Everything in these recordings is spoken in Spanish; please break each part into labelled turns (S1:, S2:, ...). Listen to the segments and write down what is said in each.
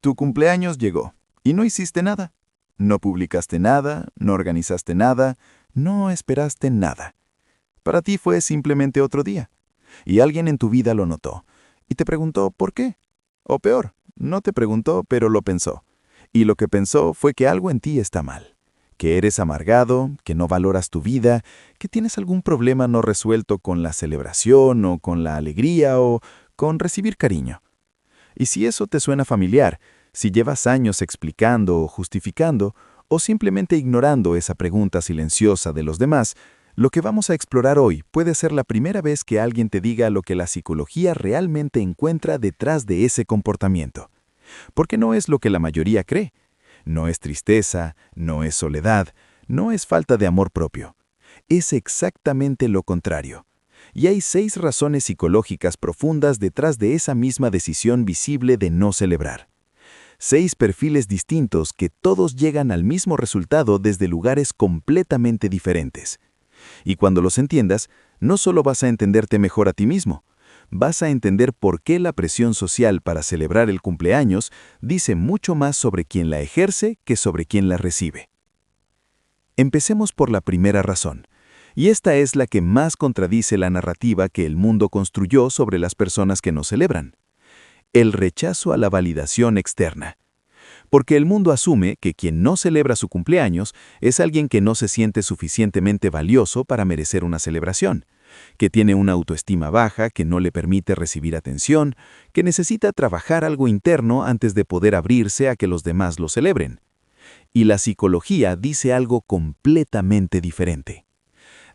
S1: Tu cumpleaños llegó y no hiciste nada. No publicaste nada, no organizaste nada, no esperaste nada. Para ti fue simplemente otro día. Y alguien en tu vida lo notó y te preguntó ¿por qué? O peor, no te preguntó, pero lo pensó. Y lo que pensó fue que algo en ti está mal. Que eres amargado, que no valoras tu vida, que tienes algún problema no resuelto con la celebración o con la alegría o con recibir cariño. Y si eso te suena familiar, si llevas años explicando o justificando, o simplemente ignorando esa pregunta silenciosa de los demás, lo que vamos a explorar hoy puede ser la primera vez que alguien te diga lo que la psicología realmente encuentra detrás de ese comportamiento. Porque no es lo que la mayoría cree. No es tristeza, no es soledad, no es falta de amor propio. Es exactamente lo contrario. Y hay 6 razones psicológicas profundas detrás de esa misma decisión visible de no celebrar. 6 perfiles distintos que todos llegan al mismo resultado desde lugares completamente diferentes. Y cuando los entiendas, no solo vas a entenderte mejor a ti mismo, vas a entender por qué la presión social para celebrar el cumpleaños dice mucho más sobre quien la ejerce que sobre quien la recibe. Empecemos por la primera razón. Y esta es la que más contradice la narrativa que el mundo construyó sobre las personas que no celebran. El rechazo a la validación externa. Porque el mundo asume que quien no celebra su cumpleaños es alguien que no se siente suficientemente valioso para merecer una celebración, que tiene una autoestima baja que no le permite recibir atención, que necesita trabajar algo interno antes de poder abrirse a que los demás lo celebren. Y la psicología dice algo completamente diferente.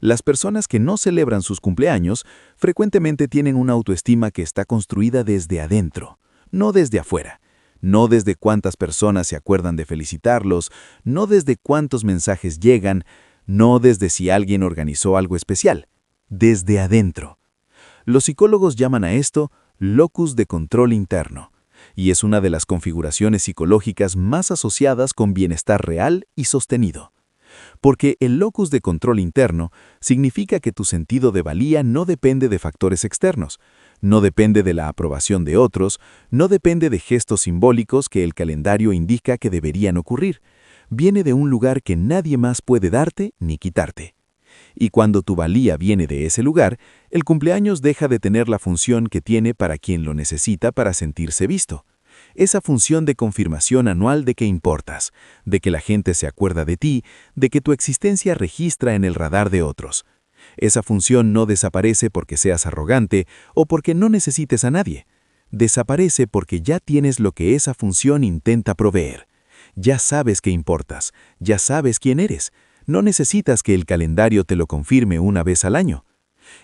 S1: Las personas que no celebran sus cumpleaños frecuentemente tienen una autoestima que está construida desde adentro, no desde afuera. No desde cuántas personas se acuerdan de felicitarlos, no desde cuántos mensajes llegan, no desde si alguien organizó algo especial. Desde adentro. Los psicólogos llaman a esto locus de control interno, y es una de las configuraciones psicológicas más asociadas con bienestar real y sostenido. Porque el locus de control interno significa que tu sentido de valía no depende de factores externos, no depende de la aprobación de otros, no depende de gestos simbólicos que el calendario indica que deberían ocurrir. Viene de un lugar que nadie más puede darte ni quitarte. Y cuando tu valía viene de ese lugar, el cumpleaños deja de tener la función que tiene para quien lo necesita para sentirse visto. Esa función de confirmación anual de que importas, de que la gente se acuerda de ti, de que tu existencia registra en el radar de otros. Esa función no desaparece porque seas arrogante o porque no necesites a nadie. Desaparece porque ya tienes lo que esa función intenta proveer. Ya sabes que importas, ya sabes quién eres. No necesitas que el calendario te lo confirme una vez al año.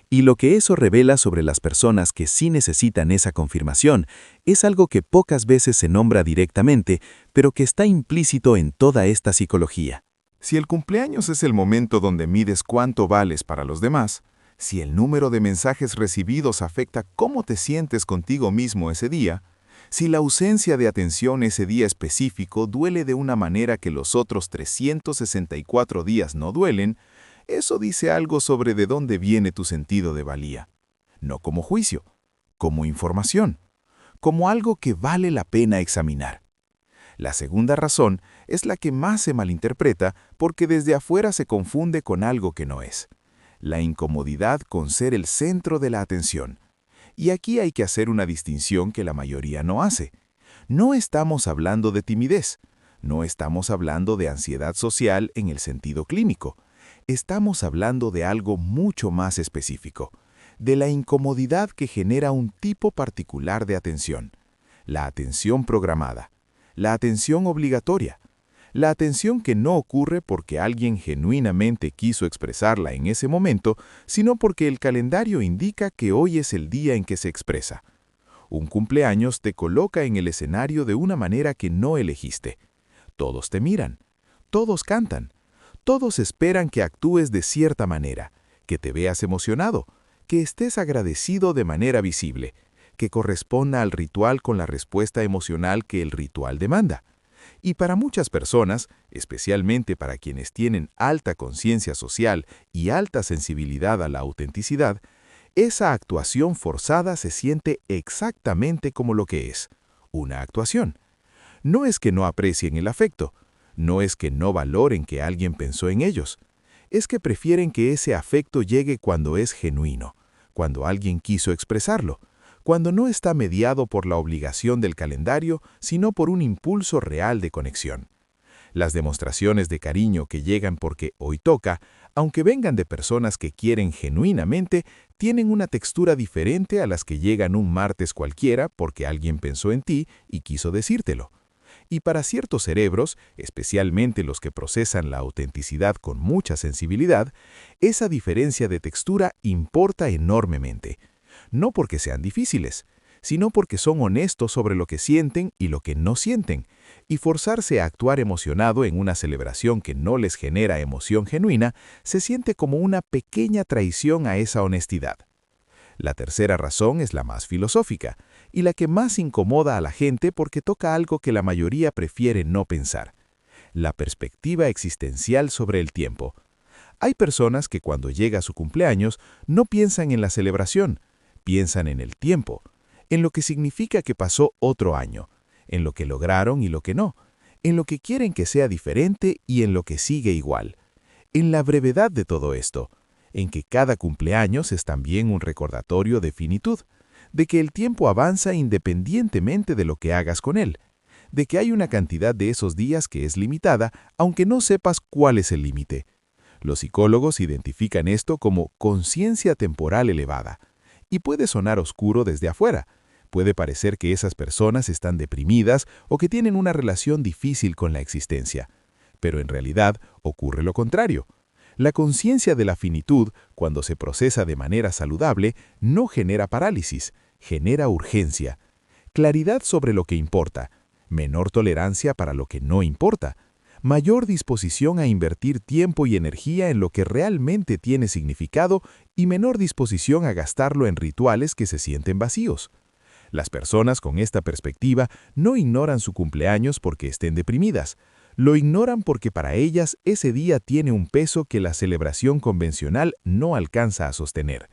S1: Y lo que eso revela sobre las personas que sí necesitan esa confirmación es algo que pocas veces se nombra directamente, pero que está implícito en toda esta psicología.
S2: Si el cumpleaños es el momento donde mides cuánto vales para los demás, si el número de mensajes recibidos afecta cómo te sientes contigo mismo ese día, si la ausencia de atención ese día específico duele de una manera que los otros 364 días no duelen, eso dice algo sobre de dónde viene tu sentido de valía. No como juicio, como información, como algo que vale la pena examinar. La segunda razón es la que más se malinterpreta porque desde afuera se confunde con algo que no es. La incomodidad con ser el centro de la atención. Y aquí hay que hacer una distinción que la mayoría no hace. No estamos hablando de timidez, no estamos hablando de ansiedad social en el sentido clínico. Estamos hablando de algo mucho más específico, de la incomodidad que genera un tipo particular de atención. La atención programada, la atención obligatoria, la atención que no ocurre porque alguien genuinamente quiso expresarla en ese momento, sino porque el calendario indica que hoy es el día en que se expresa. Un cumpleaños te coloca en el escenario de una manera que no elegiste. Todos te miran, todos cantan, todos esperan que actúes de cierta manera, que te veas emocionado, que estés agradecido de manera visible, que corresponda al ritual con la respuesta emocional que el ritual demanda. Y para muchas personas, especialmente para quienes tienen alta conciencia social y alta sensibilidad a la autenticidad, esa actuación forzada se siente exactamente como lo que es, una actuación. No es que no aprecien el afecto, no es que no valoren que alguien pensó en ellos, es que prefieren que ese afecto llegue cuando es genuino, cuando alguien quiso expresarlo, cuando no está mediado por la obligación del calendario, sino por un impulso real de conexión. Las demostraciones de cariño que llegan porque hoy toca, aunque vengan de personas que quieren genuinamente, tienen una textura diferente a las que llegan un martes cualquiera porque alguien pensó en ti y quiso decírtelo. Y para ciertos cerebros, especialmente los que procesan la autenticidad con mucha sensibilidad, esa diferencia de textura importa enormemente. No porque sean difíciles, sino porque son honestos sobre lo que sienten y lo que no sienten, y forzarse a actuar emocionado en una celebración que no les genera emoción genuina se siente como una pequeña traición a esa honestidad. La tercera razón es la más filosófica, y la que más incomoda a la gente porque toca algo que la mayoría prefiere no pensar: la perspectiva existencial sobre el tiempo. Hay personas que cuando llega su cumpleaños no piensan en la celebración, piensan en el tiempo, en lo que significa que pasó otro año, en lo que lograron y lo que no, en lo que quieren que sea diferente y en lo que sigue igual, en la brevedad de todo esto, en que cada cumpleaños es también un recordatorio de finitud, de que el tiempo avanza independientemente de lo que hagas con él, de que hay una cantidad de esos días que es limitada, aunque no sepas cuál es el límite. Los psicólogos identifican esto como conciencia temporal elevada, y puede sonar oscuro desde afuera. Puede parecer que esas personas están deprimidas o que tienen una relación difícil con la existencia. Pero en realidad ocurre lo contrario. La conciencia de la finitud, cuando se procesa de manera saludable, no genera parálisis, genera urgencia, claridad sobre lo que importa, menor tolerancia para lo que no importa, mayor disposición a invertir tiempo y energía en lo que realmente tiene significado y menor disposición a gastarlo en rituales que se sienten vacíos. Las personas con esta perspectiva no ignoran su cumpleaños porque estén deprimidas. Lo ignoran porque para ellas ese día tiene un peso que la celebración convencional no alcanza a sostener.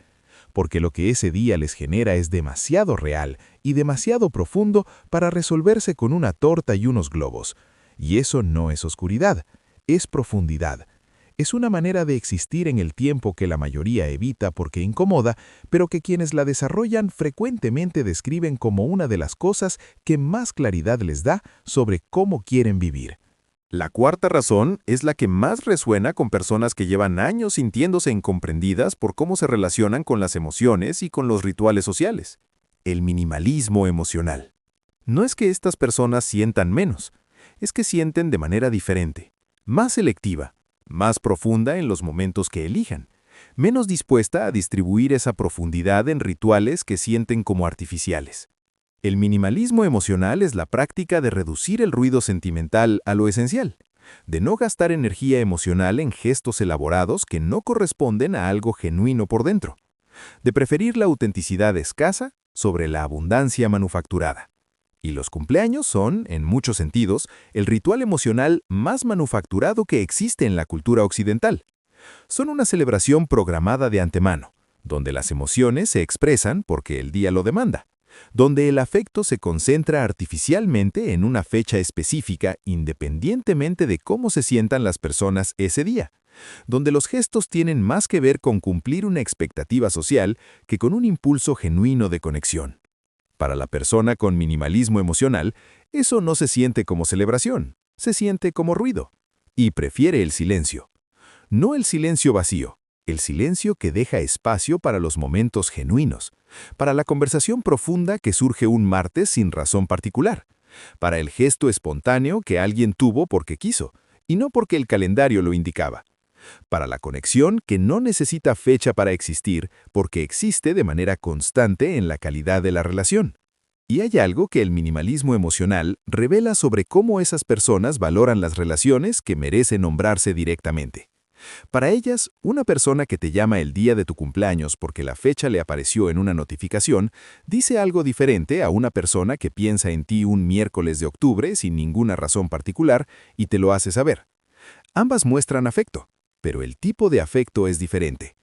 S2: Porque lo que ese día les genera es demasiado real y demasiado profundo para resolverse con una torta y unos globos. Y eso no es oscuridad, es profundidad. Es una manera de existir en el tiempo que la mayoría evita porque incomoda, pero que quienes la desarrollan frecuentemente describen como una de las cosas que más claridad les da sobre cómo quieren vivir.
S3: La cuarta razón es la que más resuena con personas que llevan años sintiéndose incomprendidas por cómo se relacionan con las emociones y con los rituales sociales: el minimalismo emocional. No es que estas personas sientan menos, es que sienten de manera diferente, más selectiva, más profunda en los momentos que elijan, menos dispuesta a distribuir esa profundidad en rituales que sienten como artificiales. El minimalismo emocional es la práctica de reducir el ruido sentimental a lo esencial, de no gastar energía emocional en gestos elaborados que no corresponden a algo genuino por dentro, de preferir la autenticidad escasa sobre la abundancia manufacturada. Y los cumpleaños son, en muchos sentidos, el ritual emocional más manufacturado que existe en la cultura occidental. Son una celebración programada de antemano, donde las emociones se expresan porque el día lo demanda, donde el afecto se concentra artificialmente en una fecha específica independientemente de cómo se sientan las personas ese día, donde los gestos tienen más que ver con cumplir una expectativa social que con un impulso genuino de conexión. Para la persona con minimalismo emocional, eso no se siente como celebración, se siente como ruido, y prefiere el silencio. No el silencio vacío, el silencio que deja espacio para los momentos genuinos, para la conversación profunda que surge un martes sin razón particular, para el gesto espontáneo que alguien tuvo porque quiso, y no porque el calendario lo indicaba, para la conexión que no necesita fecha para existir porque existe de manera constante en la calidad de la relación. Y hay algo que el minimalismo emocional revela sobre cómo esas personas valoran las relaciones que merecen nombrarse directamente. Para ellas, una persona que te llama el día de tu cumpleaños porque la fecha le apareció en una notificación, dice algo diferente a una persona que piensa en ti un miércoles de octubre sin ninguna razón particular y te lo hace saber. Ambas muestran afecto, pero el tipo de afecto es diferente.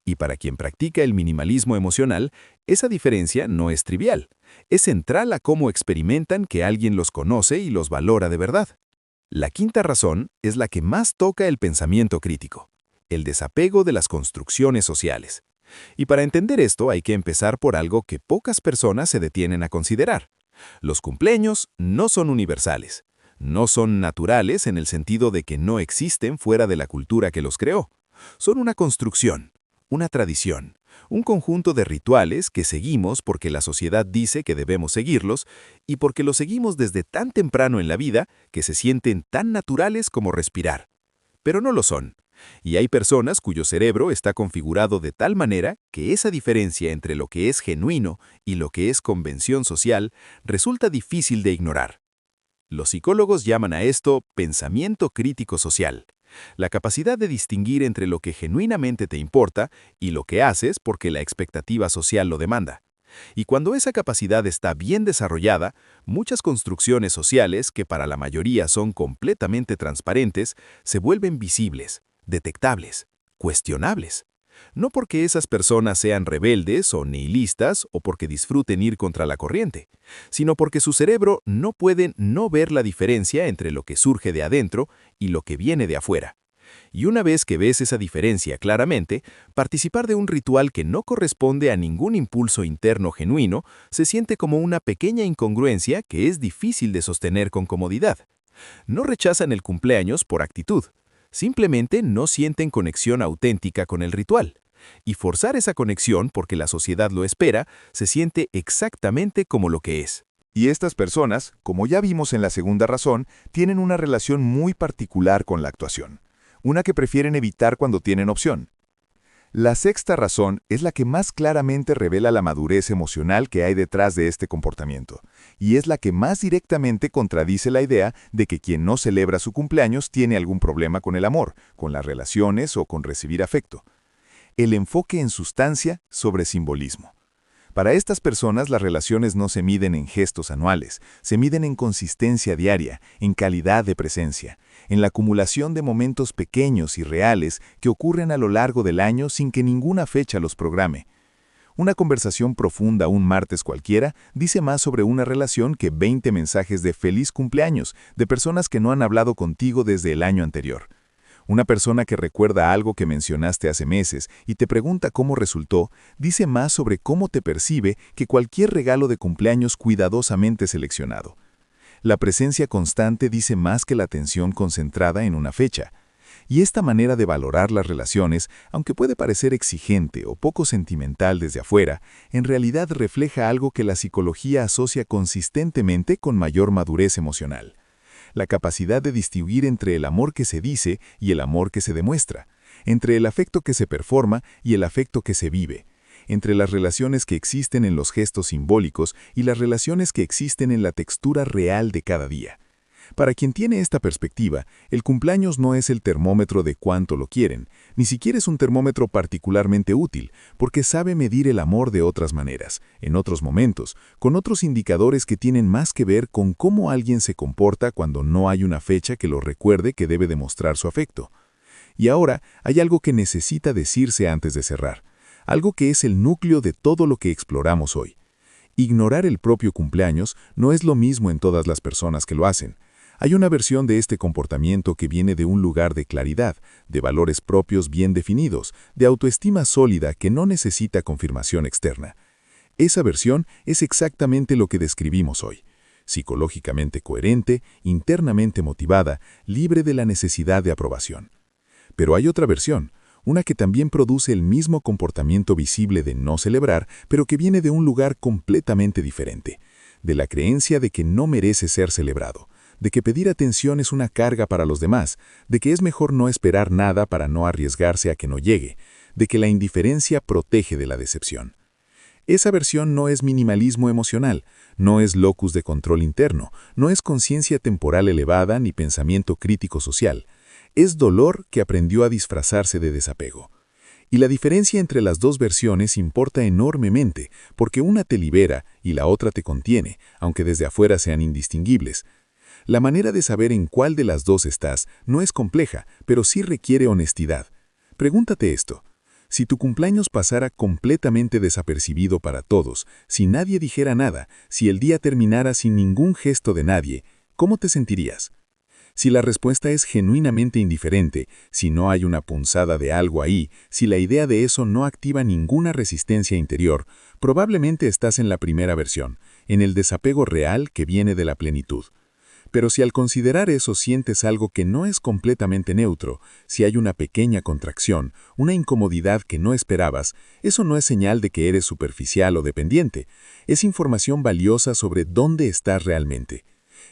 S3: Y para quien practica el minimalismo emocional, esa diferencia no es trivial. Es central a cómo experimentan que alguien los conoce y los valora de verdad. La quinta razón es la que más toca el pensamiento crítico, el desapego de las construcciones sociales. Y para entender esto hay que empezar por algo que pocas personas se detienen a considerar. Los cumpleaños no son universales. No son naturales en el sentido de que no existen fuera de la cultura que los creó. Son una construcción, una tradición, un conjunto de rituales que seguimos porque la sociedad dice que debemos seguirlos y porque los seguimos desde tan temprano en la vida que se sienten tan naturales como respirar. Pero no lo son. Y hay personas cuyo cerebro está configurado de tal manera que esa diferencia entre lo que es genuino y lo que es convención social resulta difícil de ignorar. Los psicólogos llaman a esto pensamiento crítico social, la capacidad de distinguir entre lo que genuinamente te importa y lo que haces porque la expectativa social lo demanda. Y cuando esa capacidad está bien desarrollada, muchas construcciones sociales, que para la mayoría son completamente transparentes, se vuelven visibles, detectables, cuestionables. No porque esas personas sean rebeldes o nihilistas o porque disfruten ir contra la corriente, sino porque su cerebro no puede no ver la diferencia entre lo que surge de adentro y lo que viene de afuera. Y una vez que ves esa diferencia claramente, participar de un ritual que no corresponde a ningún impulso interno genuino se siente como una pequeña incongruencia que es difícil de sostener con comodidad. No rechazan el cumpleaños por actitud. Simplemente no sienten conexión auténtica con el ritual. Y forzar esa conexión porque la sociedad lo espera, se siente exactamente como lo que es.
S2: Y estas personas, como ya vimos en la segunda razón, tienen una relación muy particular con la actuación, una que prefieren evitar cuando tienen opción. La sexta razón es la que más claramente revela la madurez emocional que hay detrás de este comportamiento, y es la que más directamente contradice la idea de que quien no celebra su cumpleaños tiene algún problema con el amor, con las relaciones o con recibir afecto. El enfoque en sustancia sobre simbolismo. Para estas personas las relaciones no se miden en gestos anuales, se miden en consistencia diaria, en calidad de presencia, en la acumulación de momentos pequeños y reales que ocurren a lo largo del año sin que ninguna fecha los programe. Una conversación profunda un martes cualquiera dice más sobre una relación que 20 mensajes de feliz cumpleaños de personas que no han hablado contigo desde el año anterior. Una persona que recuerda algo que mencionaste hace meses y te pregunta cómo resultó, dice más sobre cómo te percibe que cualquier regalo de cumpleaños cuidadosamente seleccionado. La presencia constante dice más que la atención concentrada en una fecha. Y esta manera de valorar las relaciones, aunque puede parecer exigente o poco sentimental desde afuera, en realidad refleja algo que la psicología asocia consistentemente con mayor madurez emocional. La capacidad de distinguir entre el amor que se dice y el amor que se demuestra, entre el afecto que se performa y el afecto que se vive, entre las relaciones que existen en los gestos simbólicos y las relaciones que existen en la textura real de cada día. Para quien tiene esta perspectiva, el cumpleaños no es el termómetro de cuánto lo quieren, ni siquiera es un termómetro particularmente útil, porque sabe medir el amor de otras maneras, en otros momentos, con otros indicadores que tienen más que ver con cómo alguien se comporta cuando no hay una fecha que lo recuerde que debe demostrar su afecto. Y ahora hay algo que necesita decirse antes de cerrar, algo que es el núcleo de todo lo que exploramos hoy. Ignorar el propio cumpleaños no es lo mismo en todas las personas que lo hacen. Hay una versión de este comportamiento que viene de un lugar de claridad, de valores propios bien definidos, de autoestima sólida que no necesita confirmación externa. Esa versión es exactamente lo que describimos hoy. Psicológicamente coherente, internamente motivada, libre de la necesidad de aprobación. Pero hay otra versión, una que también produce el mismo comportamiento visible de no celebrar, pero que viene de un lugar completamente diferente, de la creencia de que no merece ser celebrado, de que pedir atención es una carga para los demás, de que es mejor no esperar nada para no arriesgarse a que no llegue, de que la indiferencia protege de la decepción. Esa versión no es minimalismo emocional, no es locus de control interno, no es conciencia temporal elevada ni pensamiento crítico social. Es dolor que aprendió a disfrazarse de desapego. Y la diferencia entre las dos versiones importa enormemente, porque una te libera y la otra te contiene, aunque desde afuera sean indistinguibles. La manera de saber en cuál de las dos estás no es compleja, pero sí requiere honestidad. Pregúntate esto.
S4: Si tu cumpleaños pasara completamente desapercibido para todos, si nadie dijera nada, si el día terminara sin ningún gesto de nadie, ¿cómo te sentirías? Si la respuesta es genuinamente indiferente, si no hay una punzada de algo ahí, si la idea de eso no activa ninguna resistencia interior, probablemente estás en la primera versión, en el desapego real que viene de la plenitud. Pero si al considerar eso sientes algo que no es completamente neutro, si hay una pequeña contracción, una incomodidad que no esperabas, eso no es señal de que eres superficial o dependiente, es información valiosa sobre dónde estás realmente.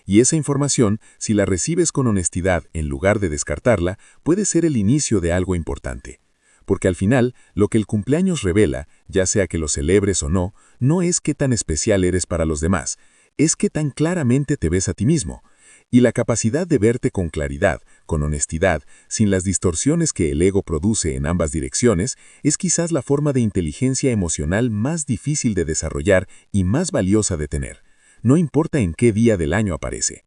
S4: Y esa información, si la recibes con honestidad en lugar de descartarla, puede ser el inicio de algo importante. Porque al final, lo que el cumpleaños revela, ya sea que lo celebres o no, no es qué tan especial eres para los demás, es qué tan claramente te ves a ti mismo. Y la capacidad de verte con claridad, con honestidad, sin las distorsiones que el ego produce en ambas direcciones, es quizás la forma de inteligencia emocional más difícil de desarrollar y más valiosa de tener. No importa en qué día del año aparece.